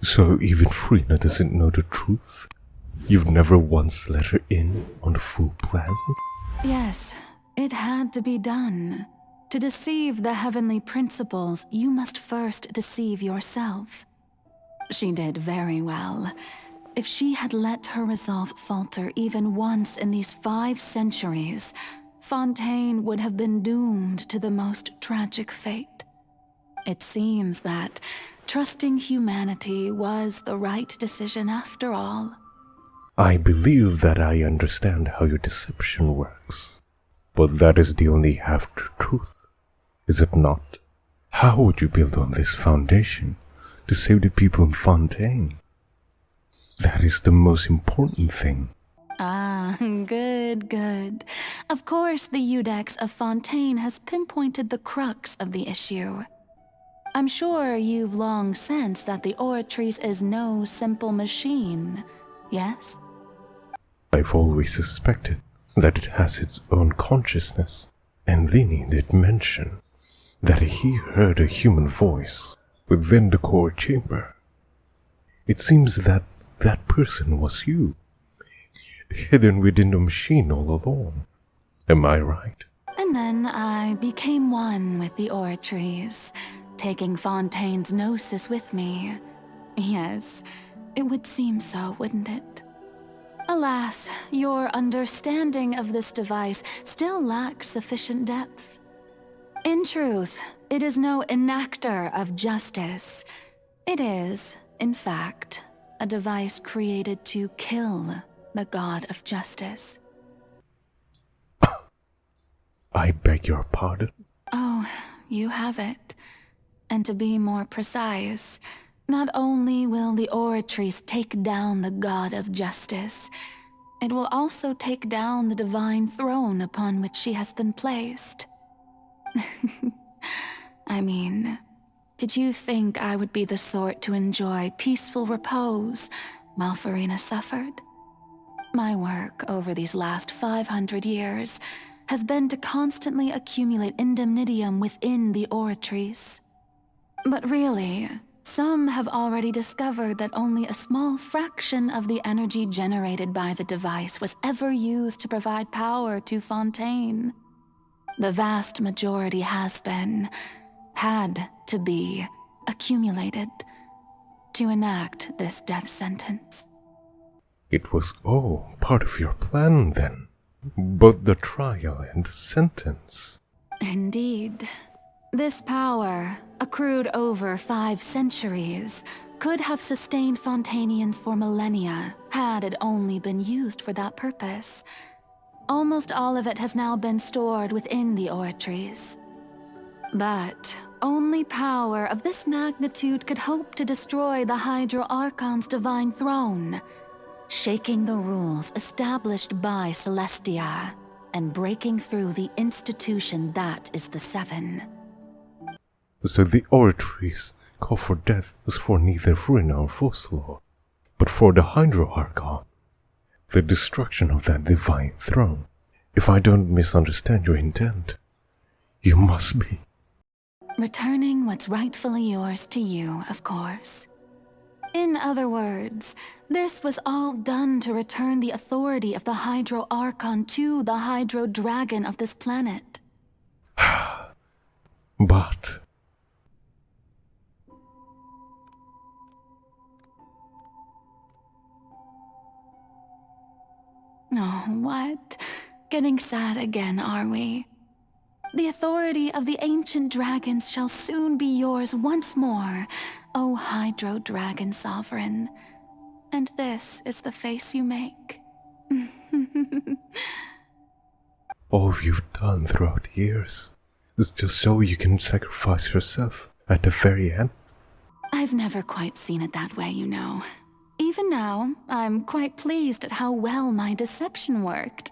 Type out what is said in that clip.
So even Frina doesn't know the truth? You've never once let her in on the full plan? Yes, it had to be done. To deceive the heavenly principles, you must first deceive yourself. She did very well. If she had let her resolve falter even once in these 5 centuries, Fontaine would have been doomed to the most tragic fate. It seems that trusting humanity was the right decision after all. I believe that I understand how your deception works. But that is the only half-truth, is it not? How would you build on this foundation to save the people in Fontaine? That is the most important thing. Ah, good. Of course, the Iudex of Fontaine has pinpointed the crux of the issue. I'm sure you've long sensed that the Oratrice is no simple machine, yes? I've always suspected that it has its own consciousness, and Vinny did mention that he heard a human voice within the core chamber. It seems that that person was you, hidden within the machine all along. Am I right? And then I became one with the Oratrice, taking Fontaine's gnosis with me. Yes, it would seem so, wouldn't it? Alas, your understanding of this device still lacks sufficient depth. In truth, it is no enactor of justice. It is, in fact, a device created to kill the god of justice. I beg your pardon? Oh, you have it. And to be more precise, not only will the Oratrice take down the god of justice, it will also take down the divine throne upon which she has been placed. I mean, did you think I would be the sort to enjoy peaceful repose while Farina suffered? My work over these last 500 years has been to constantly accumulate indemnitium within the Oratrice. But really, some have already discovered that only a small fraction of the energy generated by the device was ever used to provide power to Fontaine. The vast majority had to be, accumulated to enact this death sentence. It was all part of your plan then, both the trial and the sentence. Indeed. This power, accrued over 5 centuries, could have sustained Fontainians for millennia had it only been used for that purpose. Almost all of it has now been stored within the Oratrice. But only power of this magnitude could hope to destroy the Hydro Archon's divine throne, shaking the rules established by Celestia and breaking through the institution that is the Seven. So the Oratrice call for death was for neither Vrina nor Fossilor, but for the Hydro Archon, the destruction of that divine throne. If I don't misunderstand your intent, you must be returning what's rightfully yours to you, of course. In other words, this was all done to return the authority of the Hydro Archon to the Hydro Dragon of this planet. But oh, what? Getting sad again, are we? The authority of the ancient dragons shall soon be yours once more, O Hydro Dragon Sovereign. And this is the face you make. all you've done throughout the years is just so you can sacrifice yourself at the very end. I've never quite seen it that way, you know. Even now, I'm quite pleased at how well my deception worked.